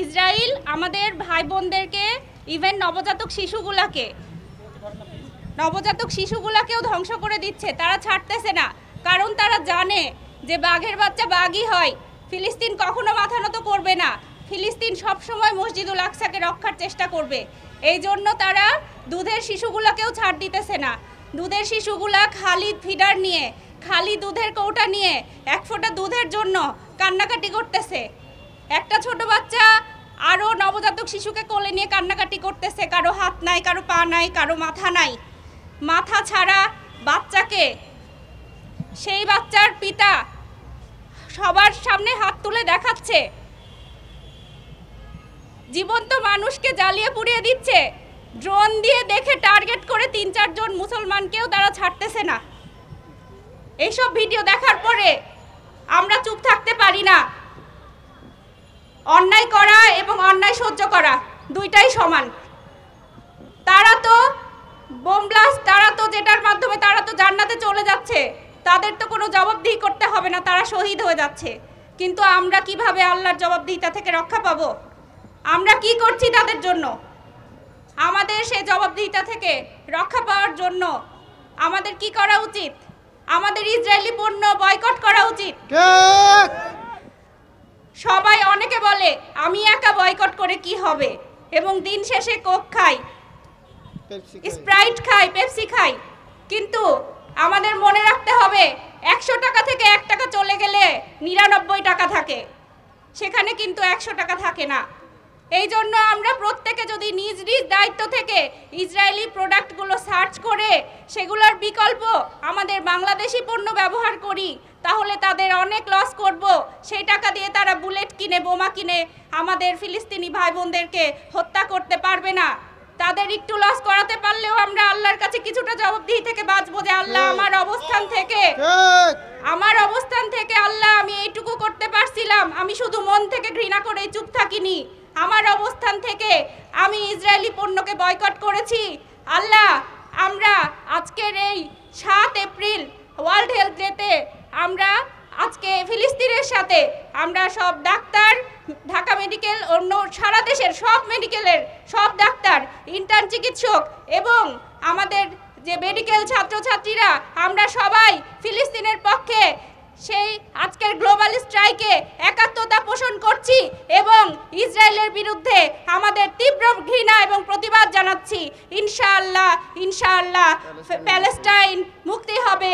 Israel আমাদের ভাই বোনদেরকে, ইভেন নবজাতক শিশুগুলাকেও ধ্বংস করে দিচ্ছে। তারা ছাড়তেছে না, কারণ তারা জানে যে বাঘের বাচ্চা বাঘই হয়। ফিলিস্তিন কখনো মাথা নত করবে না। ফিলিস্তিন সবসময় মসজিদুল আকসাকে রক্ষার চেষ্টা করবে। এই জন্য তারা দুধের শিশুগুলাকেও ছাড় দিতেছে না। দুধের শিশুগুলা খালি ফিডার নিয়ে, খালি দুধের কৌটা নিয়ে এক ফোঁটা দুধের জন্য কান্নাকাটি করতেছে। একটা ছোট বাচ্চা আরও নবজাতক শিশুকে কোলে নিয়ে কান্নাকাটি করতেছে। কারো হাত নাই, কারো পা নাই, কারো মাথা নাই। মাথা ছাড়া বাচ্চাকে সেই বাচ্চার পিতা সবার সামনে হাত তুলে দেখাচ্ছে, জীবন্ত মানুষকে জ্বালিয়ে পুড়িয়ে দিচ্ছে। ড্রোন দিয়ে দেখে টার্গেট করে 3-4 জন মুসলমানকেও তারা ছাড়তেছে না। এইসব ভিডিও দেখার পরে আমরা চুপ থাকতে পারি না। অন্যায় করা এবং অন্যায় সহ্য করা দুইটাই সমান। তারা তো বোম ব্লাস্ট, তারা তো যেটার মাধ্যমে তারা তো জান্নাতে চলে যাচ্ছে, তাদের তো কোনো জবাবদিহি করতে হবে না, তারা শহীদ হয়ে যাচ্ছে। কিন্তু আমরা কিভাবে আল্লাহর জবাবদিহিতা থেকে রক্ষা পাবো? আমরা কি করছি তাদের জন্য? আমাদের সেই জবাবদিহিতা থেকে রক্ষা পাওয়ার জন্য আমাদের কি করা উচিত? আমাদের ইসরায়েলি পণ্য বয়কট করা উচিত। সবাই অনেকে বলে আমি একা বয়কট করে কি হবে, এবং দিন শেষে কোক খাই, স্প্রাইট খাই, পেপসি খাই। কিন্তু আমাদের মনে রাখতে হবে 100 টাকা থেকে 1 টাকা চলে গেলে 99 টাকা থাকে, সেখানে কিন্তু 100 টাকা থাকে না। এই জন্য আমরা প্রত্যেকে যদি নিজ নিজ দায়িত্ব থেকে ইসরায়েলি প্রোডাক্টগুলো সার্চ করে সেগুলোর বিকল্প আমাদের বাংলাদেশি পণ্য ব্যবহার করি, তাহলে তাদের অনেক লস করব। সেই টাকা দিয়ে তারা বুলেট কিনে, বোমা কিনে আমাদের ফিলিস্তিনি ভাই বোনদেরকে হত্যা করতে পারবে না। তাদের একটু লস করাতে পারলেও আমরা আল্লাহর কাছে কিছুটা জবাবদিহি থেকে বাঁচবো যে আল্লাহ আমার অবস্থান থেকে আল্লাহ আমি এইটুকু করতে পারছিলাম। আমি শুধু মন থেকে ঘৃণা করে চুপ থাকিনি। আমার অবস্থান থেকে আমি ইসরায়েলি পণ্যকে বয়কট করেছি। আল্লাহ, আমরা আজকের এই 7 এপ্রিল ওয়ার্ল্ড হেলথ ডেতে আমরা আজকে ফিলিস্তিনের সাথে আমরা সব ডাক্তার, ঢাকা মেডিকেল, অন্য সারা দেশের সব মেডিকেলের সব ডাক্তার, ইন্টার্ন চিকিৎসক এবং আমাদের যে মেডিকেল ছাত্রছাত্রীরা, আমরা সবাই ফিলিস্তিনের পক্ষে সেই আজকের গ্লোবাল স্ট্রাইকে একাত্মতা পোষণ করছি এবং ইসরায়েলের বিরুদ্ধে আমাদের তীব্র ঘৃণা এবং প্রতিবাদ জানাচ্ছি। ইনশাআল্লাহ প্যালেস্টাইন মুক্তি হবে,